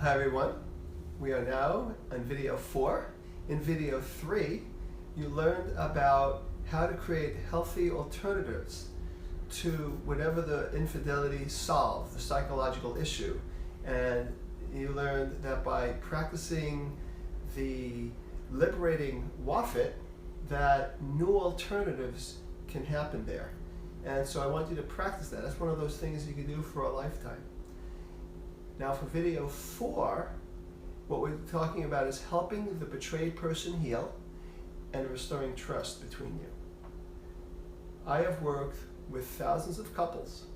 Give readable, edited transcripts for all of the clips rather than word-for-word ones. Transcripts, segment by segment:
Hi everyone, we are now on video 4. In video 3, you learned about how to create healthy alternatives to whatever the infidelity solved, the psychological issue. And you learned that by practicing the liberating wafit, that new alternatives can happen there. And so I want you to practice that. That's one of those things you can do for a lifetime. Now for video 4, what we're talking about is helping the betrayed person heal and restoring trust between you. I have worked with thousands of couples,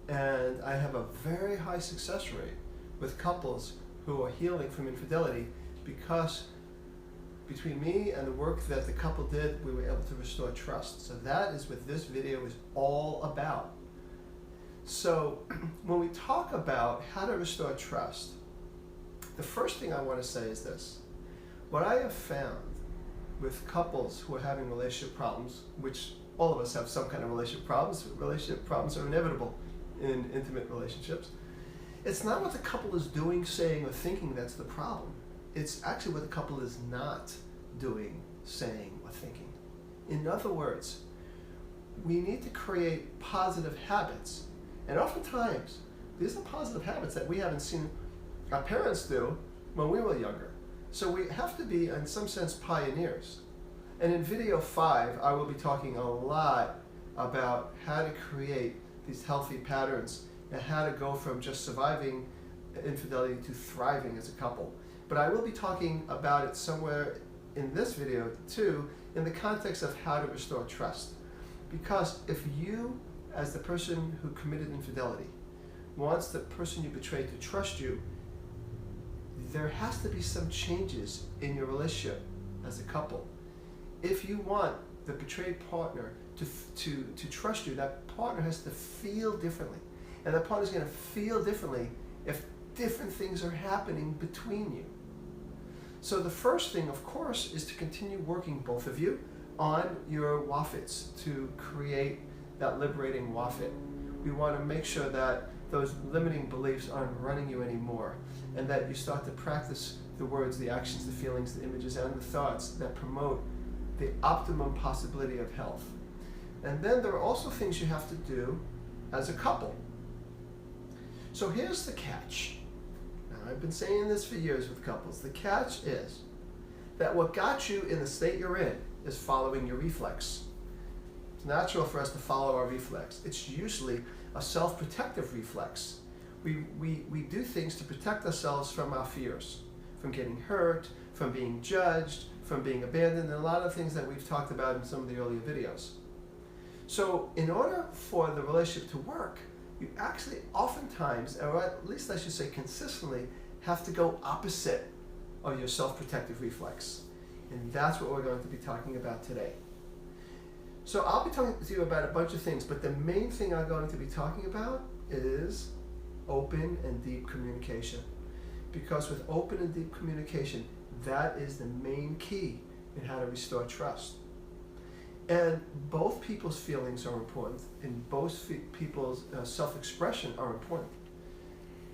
and I have a very high success rate with couples who are healing from infidelity because between me and the work that the couple did, we were able to restore trust. So that is what this video is all about. So when we talk about how to restore trust, the first thing I want to say is this. What I have found with couples who are having relationship problems, which all of us have some kind of relationship problems are inevitable in intimate relationships. It's not what the couple is doing, saying, or thinking that's the problem. It's actually what the couple is not doing, saying, or thinking. In other words, we need to create positive habits. And oftentimes, these are positive habits that we haven't seen our parents do when we were younger. So we have to be, in some sense, pioneers. And in video 5, I will be talking a lot about how to create these healthy patterns and how to go from just surviving infidelity to thriving as a couple. But I will be talking about it somewhere in this video too, in the context of how to restore trust. Because if you, as the person who committed infidelity, wants the person you betrayed to trust you, there has to be some changes in your relationship as a couple. If you want the betrayed partner to trust you, that partner has to feel differently. And that partner is going to feel differently if different things are happening between you. So the first thing, of course, is to continue working, both of you, on your wafits to create that liberating wafit. We want to make sure that those limiting beliefs aren't running you anymore, and that you start to practice the words, the actions, the feelings, the images, and the thoughts that promote the optimum possibility of health. And then there are also things you have to do as a couple. So here's the catch. Now, I've been saying this for years with couples. The catch is that what got you in the state you're in is following your reflex. It's natural for us to follow our reflex. It's usually a self-protective reflex. We do things to protect ourselves from our fears, from getting hurt, from being judged, from being abandoned, and a lot of things that we've talked about in some of the earlier videos. So in order for the relationship to work, you actually oftentimes, or at least I should say consistently, have to go opposite of your self-protective reflex. And that's what we're going to be talking about today. So I'll be talking to you about a bunch of things, but the main thing I'm going to be talking about is open and deep communication. Because with open and deep communication, that is the main key in how to restore trust. And both people's feelings are important, and both people's self-expression are important.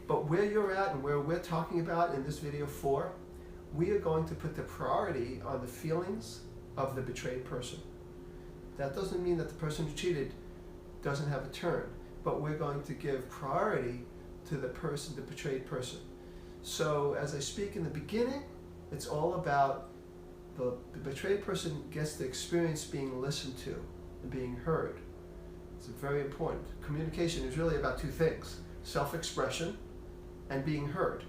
But where you're at and where we're talking about in this video 4, we are going to put the priority on the feelings of the betrayed person. That doesn't mean that the person who cheated doesn't have a turn, but we're going to give priority to the person, the betrayed person. So as I speak in the beginning, it's all about the betrayed person gets to experience being listened to and being heard. It's very important. Communication is really about two things: self-expression and being heard,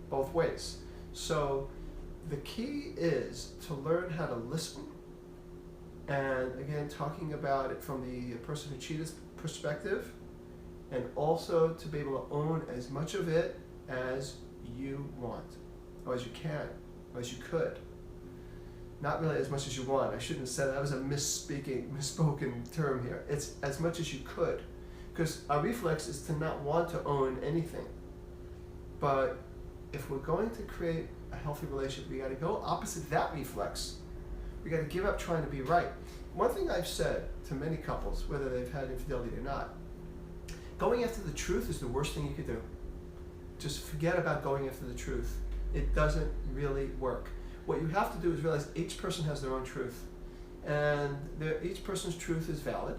both ways. So the key is to learn how to listen, and again, talking about it from the person who cheated perspective, and also to be able to own as much of it as you want, or as you can, or as you could. Not really as much as you want. I shouldn't have said that. That was a misspoken term here. It's as much as you could. Because our reflex is to not want to own anything. But if we're going to create a healthy relationship, we got to go opposite that reflex. We got to give up trying to be right. One thing I've said to many couples, whether they've had infidelity or not, going after the truth is the worst thing you could do. just forget about going after the truth. It doesn't really work. What you have to do is realize each person has their own truth. And each person's truth is valid.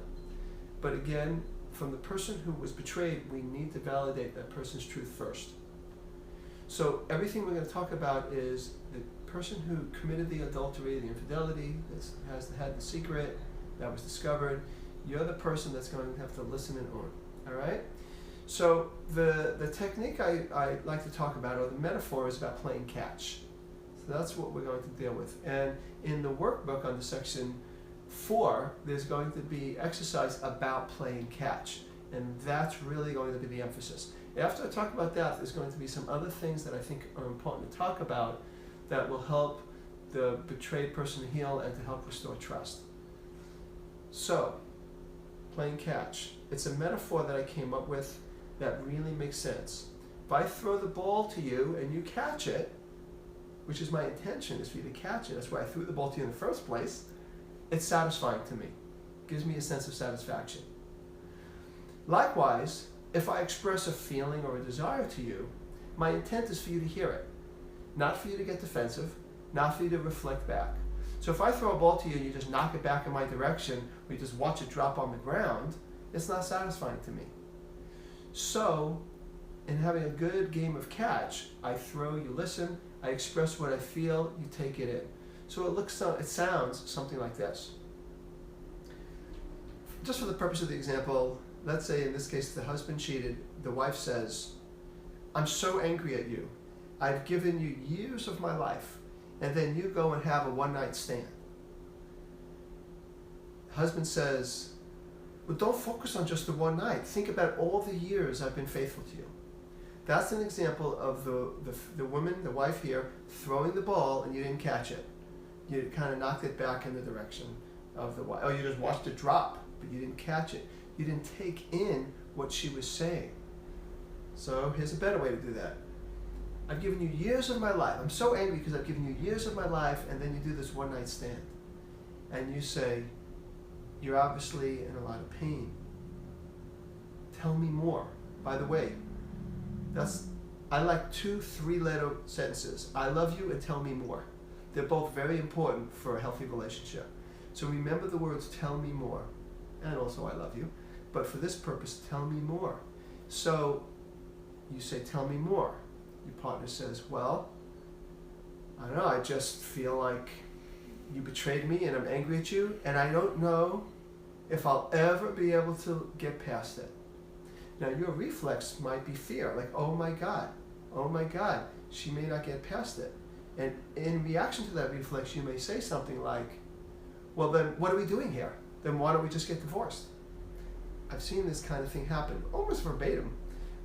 But again, from the person who was betrayed, we need to validate that person's truth first. So everything we're going to talk about is the person who committed the adultery, the infidelity, that had the secret, that was discovered. You're the person that's going to have to listen and own. All right? So the technique I like to talk about, or the metaphor, is about playing catch. So that's what we're going to deal with. And in the workbook under section 4, there's going to be exercise about playing catch. And that's really going to be the emphasis. After I talk about that, there's going to be some other things that I think are important to talk about that will help the betrayed person heal and to help restore trust. So, playing catch. It's a metaphor that I came up with that really makes sense. If I throw the ball to you and you catch it, which is my intention, is for you to catch it, that's why I threw the ball to you in the first place, it's satisfying to me. It gives me a sense of satisfaction. Likewise, if I express a feeling or a desire to you, my intent is for you to hear it. Not for you to get defensive, not for you to reflect back. So if I throw a ball to you and you just knock it back in my direction, or you just watch it drop on the ground, it's not satisfying to me. So, in having a good game of catch, I throw, you listen, I express what I feel, you take it in. So it sounds something like this. Just for the purpose of the example, let's say in this case the husband cheated. The wife says, "I'm so angry at you. I've given you years of my life, and then you go and have a one-night stand." The husband says, "Well, don't focus on just the one night. Think about all the years I've been faithful to you." That's an example of the woman, the wife here, throwing the ball and you didn't catch it. You kind of knocked it back in the direction of the wife. Or you just watched it drop, but you didn't catch it. You didn't take in what she was saying. So here's a better way to do that. I've given you years of my life. I'm so angry because I've given you years of my life, and then you do this one-night stand. And you say, "You're obviously in a lot of pain. Tell me more." By the way, I like 2 3-letter sentences. I love you and tell me more. They're both very important for a healthy relationship. So remember the words "tell me more" and also "I love you." But for this purpose, tell me more. So you say, "Tell me more." Your partner says, "Well, I don't know, I just feel like you betrayed me and I'm angry at you, and I don't know if I'll ever be able to get past it." Now your reflex might be fear, like, oh my God, she may not get past it. And in reaction to that reflex, you may say something like, "Well then, what are we doing here? Then why don't we just get divorced?" I've seen this kind of thing happen, almost verbatim.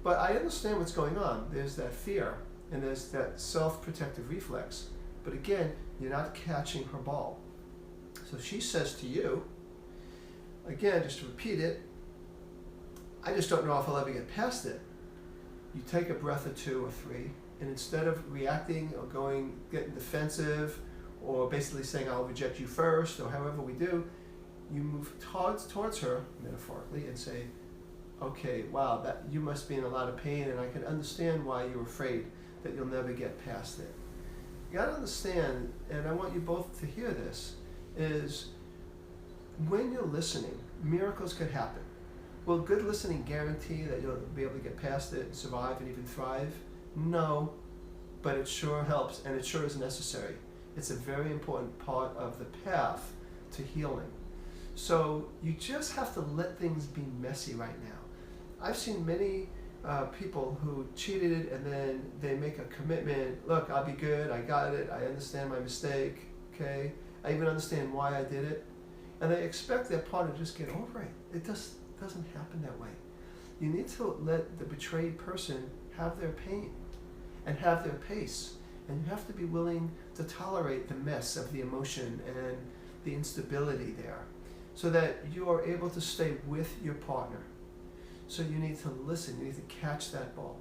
But I understand what's going on. There's that fear, and there's that self-protective reflex. But again, you're not catching her ball. So she says to you, again, just to repeat it, "I just don't know if I'll ever get past it." You take a breath or 2 or 3, and instead of reacting or getting defensive, or basically saying, "I'll reject you first," or however we do, you move towards her, metaphorically, and say, "Okay, wow, that you must be in a lot of pain, and I can understand why you're afraid that you'll never get past it." You gotta understand, and I want you both to hear this, is when you're listening, miracles could happen. Will good listening guarantee that you'll be able to get past it, survive, and even thrive? No, but it sure helps, and it sure is necessary. It's a very important part of the path to healing. So you just have to let things be messy right now. I've seen many people who cheated and then they make a commitment. "Look, I'll be good, I got it, I understand my mistake, okay? I even understand why I did it." And they expect their partner to just get over it. It just doesn't happen that way. You need to let the betrayed person have their pain and have their pace. And you have to be willing to tolerate the mess of the emotion and the instability there, so that you are able to stay with your partner. So you need to listen, you need to catch that ball.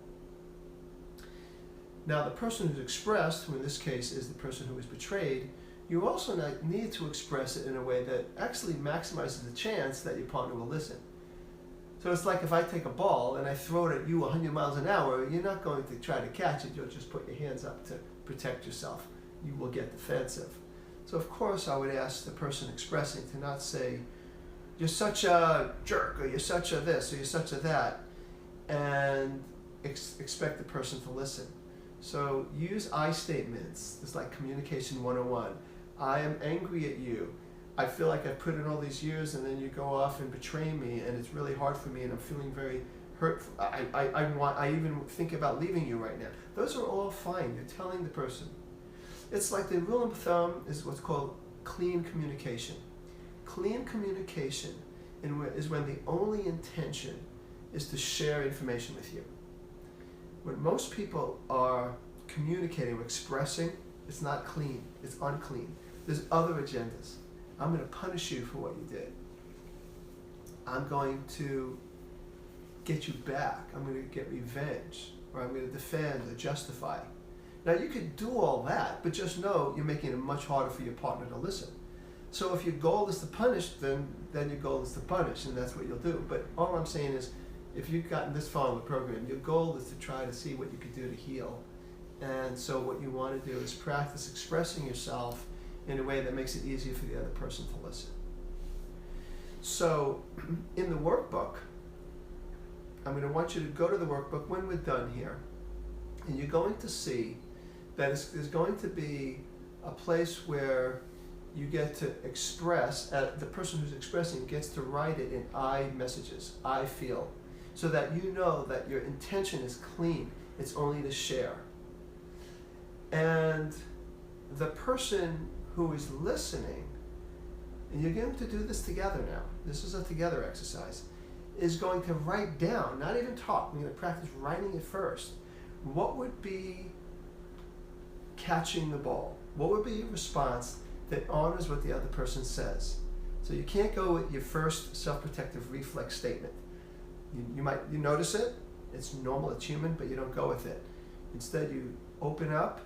Now the person who's expressed, who in this case is the person who was betrayed, you also need to express it in a way that actually maximizes the chance that your partner will listen. So it's like if I take a ball and I throw it at you 100 miles an hour, you're not going to try to catch it. You'll just put your hands up to protect yourself. You will get defensive. So of course I would ask the person expressing to not say, you're such a jerk, or you're such a this, or you're such a that, and expect the person to listen. So use I statements. It's like communication 101. I am angry at you. I feel like I've put in all these years, and then you go off and betray me, and it's really hard for me, and I'm feeling very hurt. I even think about leaving you right now. Those are all fine. You're telling the person. It's like the rule of thumb is what's called clean communication. Clean communication is when the only intention is to share information with you. When most people are communicating or expressing, it's not clean. It's unclean. There's other agendas. I'm going to punish you for what you did. I'm going to get you back. I'm going to get revenge, or I'm going to defend or justify. Now you could do all that, but just know you're making it much harder for your partner to listen. So if your goal is to punish, then your goal is to punish, and that's what you'll do. But all I'm saying is, if you've gotten this far in the program, your goal is to try to see what you could do to heal. And so what you want to do is practice expressing yourself in a way that makes it easier for the other person to listen. So in the workbook, I'm going to want you to go to the workbook when we're done here, and you're going to see that there's going to be a place where you get to express, the person who's expressing gets to write it in I messages, I feel, so that you know that your intention is clean. It's only to share. And the person who is listening, and you're going to do this together now, this is a together exercise, is going to write down, not even talk, we're going to practice writing it first. What would be catching the ball? What would be your response that honors what the other person says? So you can't go with your first self-protective reflex statement. You notice it, it's normal, it's human, but you don't go with it. Instead you open up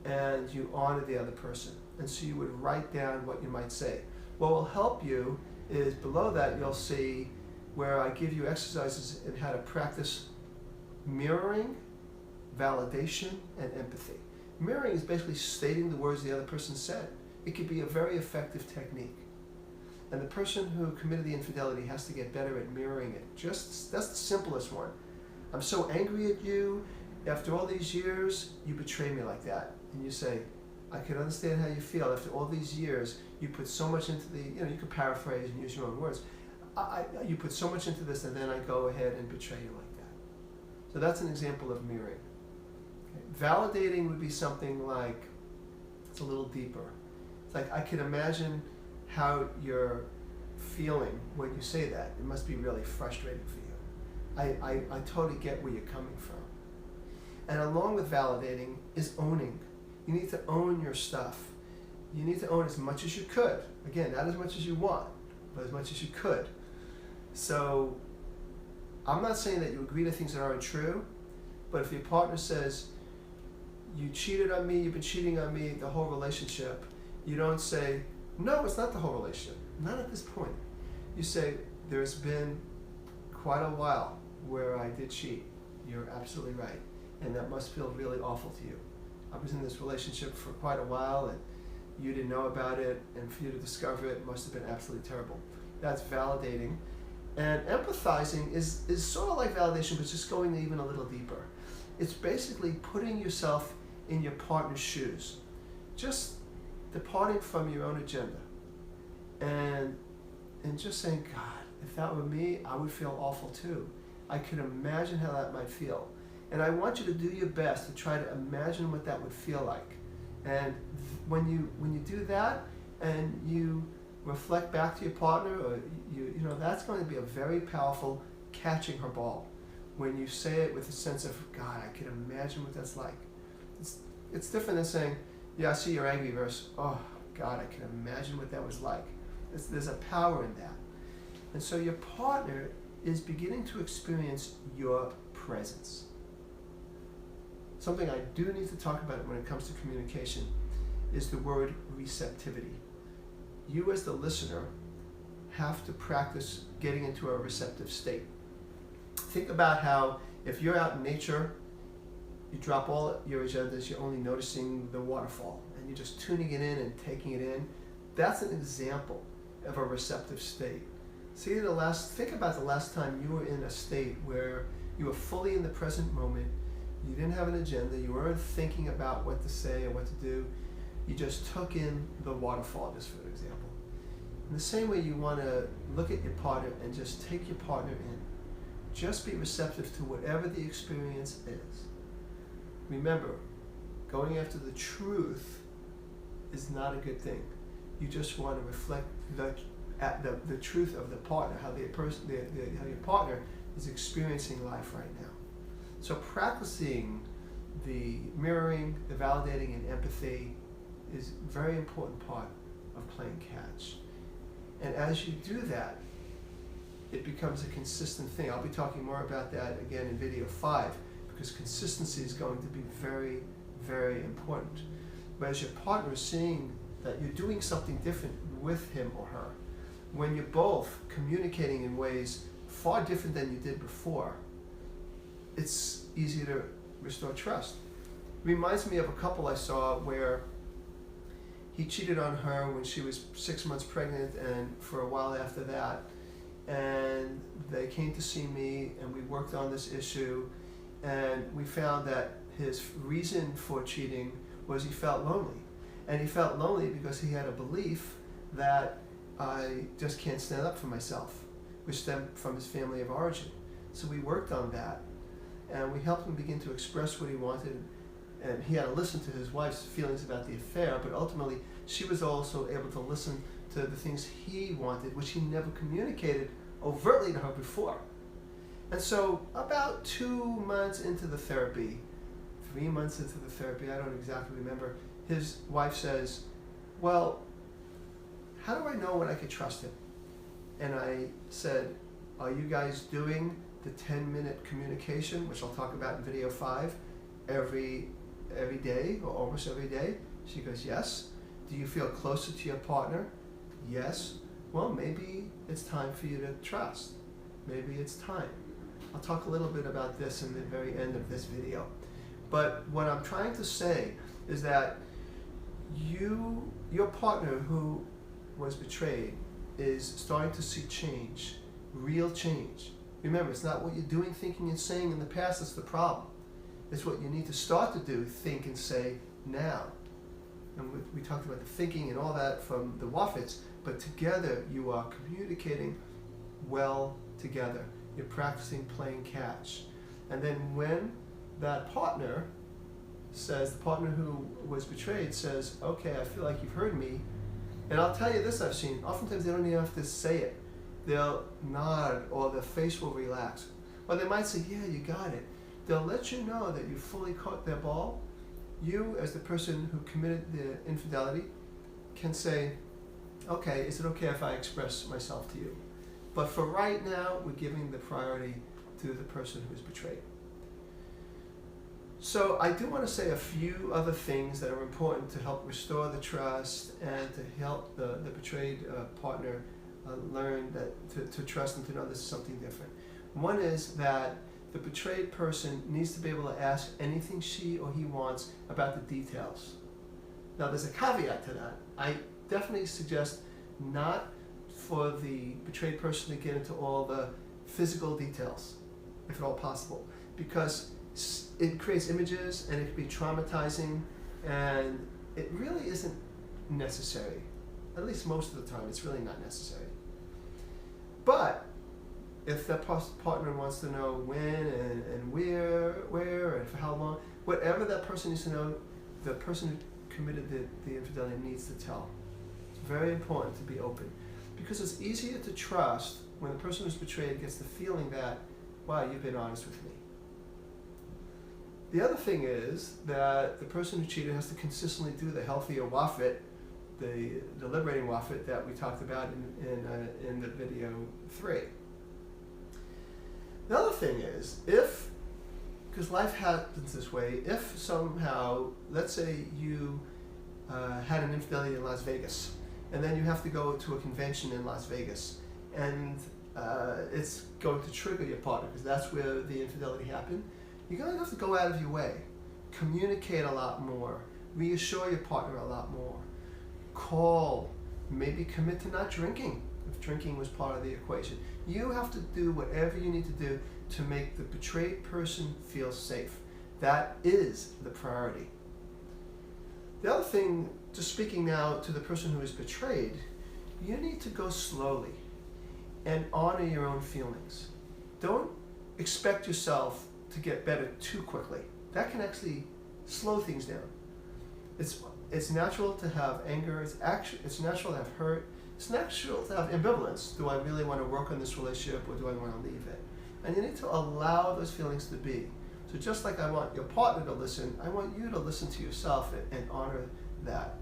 and you honor the other person. And so you would write down what you might say. What will help you is below that you'll see where I give you exercises in how to practice mirroring, validation, and empathy. Mirroring is basically stating the words the other person said. It could be a very effective technique. And the person who committed the infidelity has to get better at mirroring it. That's the simplest one. I'm so angry at you. After all these years, you betray me like that. And you say, I can understand how you feel. After all these years, you put so much into you could paraphrase and use your own words. You put so much into this, and then I go ahead and betray you like that. So that's an example of mirroring. Okay. Validating would be something like, it's a little deeper. It's like, I can imagine how you're feeling when you say that. It must be really frustrating for you. I totally get where you're coming from. And along with validating is owning. You need to own your stuff. You need to own as much as you could. Again, not as much as you want, but as much as you could. So I'm not saying that you agree to things that aren't true, but if your partner says, you cheated on me, you've been cheating on me the whole relationship, you don't say, no, it's not the whole relationship. Not at this point. You say, there's been quite a while where I did cheat. You're absolutely right. And that must feel really awful to you. I was in this relationship for quite a while, and you didn't know about it, and for you to discover it must have been absolutely terrible. That's validating. And empathizing is sort of like validation, but just going even a little deeper. It's basically putting yourself in your partner's shoes. Just departing from your own agenda. And just saying, God, if that were me, I would feel awful too. I could imagine how that might feel. And I want you to do your best to try to imagine what that would feel like. And when you do that, and you reflect back to your partner, or that's going to be a very powerful catching her ball. When you say it with a sense of, God, I can imagine what that's like. It's different than saying, yeah, I see you're angry, versus, oh, God, I can imagine what that was like. There's a power in that. And so your partner is beginning to experience your presence. Something I do need to talk about when it comes to communication is the word receptivity. You as the listener have to practice getting into a receptive state. Think about how if you're out in nature, you drop all your agendas, you're only noticing the waterfall, and you're just tuning it in and taking it in. That's an example of a receptive state. Think about the last time you were in a state where you were fully in the present moment. You didn't have an agenda. You weren't thinking about what to say or what to do. You just took in the waterfall, just for example. In the same way, you want to look at your partner and just take your partner in. Just be receptive to whatever the experience is. Remember, going after the truth is not a good thing. You just want to reflect the truth of the partner, how your partner is experiencing life right now. So practicing the mirroring, the validating, and empathy is a very important part of playing catch. And as you do that, it becomes a consistent thing. I'll be talking more about that again in video 5, because consistency is going to be very, very important. But as your partner is seeing that you're doing something different with him or her, when you're both communicating in ways far different than you did before, it's easy to restore trust. It reminds me of a couple I saw where he cheated on her when she was 6 months pregnant and for a while after that. And they came to see me and we worked on this issue, and we found that his reason for cheating was he felt lonely. And he felt lonely because he had a belief that I just can't stand up for myself, which stemmed from his family of origin. So we worked on that, and we helped him begin to express what he wanted, and he had to listen to his wife's feelings about the affair, but ultimately she was also able to listen to the things he wanted, which he never communicated overtly to her before. And so about 2 months into the therapy, 3 months into the therapy, I don't exactly remember, his wife says, well, how do I know when I could trust him? And I said, are you guys doing the 10-minute communication, which I'll talk about in video 5, every day or almost every day? She goes, yes. Do you feel closer to your partner? Yes. Well, maybe it's time for you to trust. Maybe it's time. I'll talk a little bit about this in the very end of this video. But what I'm trying to say is that your partner who was betrayed is starting to see change, real change. Remember, it's not what you're doing, thinking, and saying in the past that's the problem. It's what you need to start to do, think, and say now. And we talked about the thinking and all that from the Waffets, but together you are communicating well together. You're practicing playing catch. And then when that partner says, the partner who was betrayed says, okay, I feel like you've heard me, and I'll tell you this I've seen, oftentimes they don't even have to say it. They'll nod or their face will relax. Or they might say, yeah, you got it. They'll let you know that you fully caught their ball. You, as the person who committed the infidelity, can say, okay, is it okay if I express myself to you? But for right now, we're giving the priority to the person who is betrayed. So I do want to say a few other things that are important to help restore the trust and to help the betrayed partner learn that to trust and to know this is something different. One is that the betrayed person needs to be able to ask anything she or he wants about the details. Now there's a caveat to that. I definitely suggest not for the betrayed person to get into all the physical details, if at all possible, because it creates images and it can be traumatizing, and it really isn't necessary. At least most of the time, it's really not necessary. But if that partner wants to know when and where and for how long, whatever that person needs to know, the person who committed the infidelity needs to tell. It's very important to be open, because it's easier to trust when the person who's betrayed gets the feeling that, wow, you've been honest with me. The other thing is that the person who cheated has to consistently do the healthier Wafet, the liberating Wafet that we talked about in the video 3. The other thing is, because life happens this way, if somehow, let's say you had an infidelity in Las Vegas, and then you have to go to a convention in Las Vegas, and it's going to trigger your partner, because that's where the infidelity happened. You're going to have to go out of your way, communicate a lot more, reassure your partner a lot more, call, maybe commit to not drinking if drinking was part of the equation. You have to do whatever you need to do to make the betrayed person feel safe. That is the priority. The other thing, just speaking now to the person who is betrayed, you need to go slowly and honor your own feelings. Don't expect yourself to get better too quickly. That can actually slow things down. It's natural to have anger, it's natural to have hurt, it's natural to have ambivalence. Do I really want to work on this relationship, or do I want to leave it? And you need to allow those feelings to be. So just like I want your partner to listen, I want you to listen to yourself and honor that.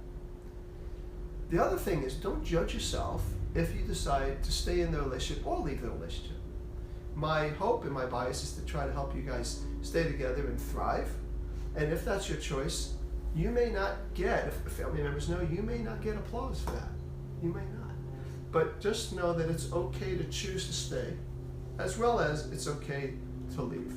The other thing is, don't judge yourself if you decide to stay in the relationship or leave the relationship. My hope and my bias is to try to help you guys stay together and thrive. And if that's your choice, you may not get, if family members know, you may not get applause for that. You may not. But just know that it's okay to choose to stay, as well as it's okay to leave.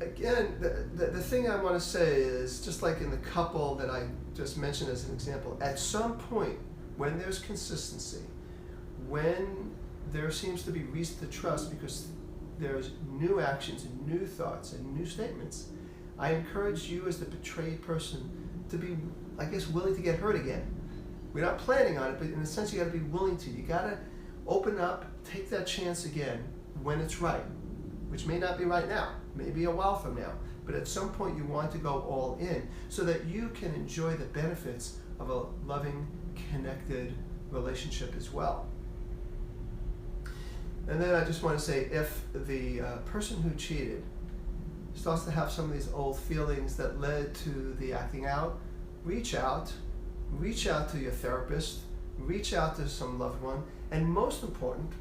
Again, the thing I want to say is, just like in the couple that I just mentioned as an example, at some point when there's consistency, when there seems to be reason to trust because there's new actions and new thoughts and new statements, I encourage you as the betrayed person to be, I guess, willing to get hurt again. We're not planning on it, but in a sense you got to be willing to. You got to open up, take that chance again when it's right, which may not be right now, maybe a while from now, but at some point you want to go all in so that you can enjoy the benefits of a loving, connected relationship as well. And then I just want to say, if the person who cheated starts to have some of these old feelings that led to the acting out, reach out to your therapist, reach out to some loved one, and most important,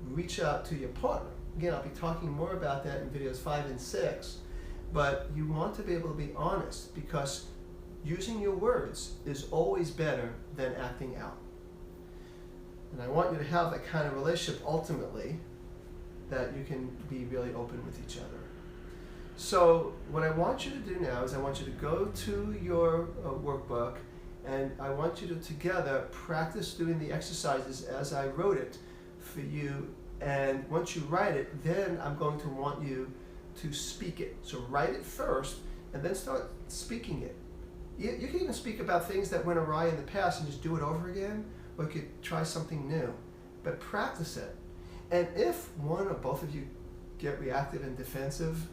reach out to your partner. Again, I'll be talking more about that in videos 5 and 6, but you want to be able to be honest, because using your words is always better than acting out. And I want you to have that kind of relationship ultimately, that you can be really open with each other. So what I want you to do now is I want you to go to your workbook, and I want you to together practice doing the exercises as I wrote it for you. And once you write it, then I'm going to want you to speak it. So write it first and then start speaking it. You can even speak about things that went awry in the past and just do it over again, or you could try something new. But practice it. And if one or both of you get reactive and defensive,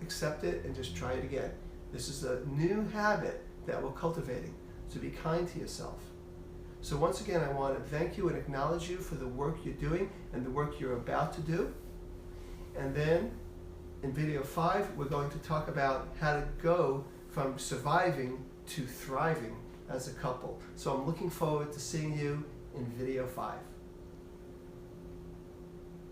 accept it and just try it again. This is a new habit that we're cultivating. So be kind to yourself. So once again, I want to thank you and acknowledge you for the work you're doing and the work you're about to do. And then in video 5, we're going to talk about how to go from surviving to thriving as a couple. So I'm looking forward to seeing you in video 5.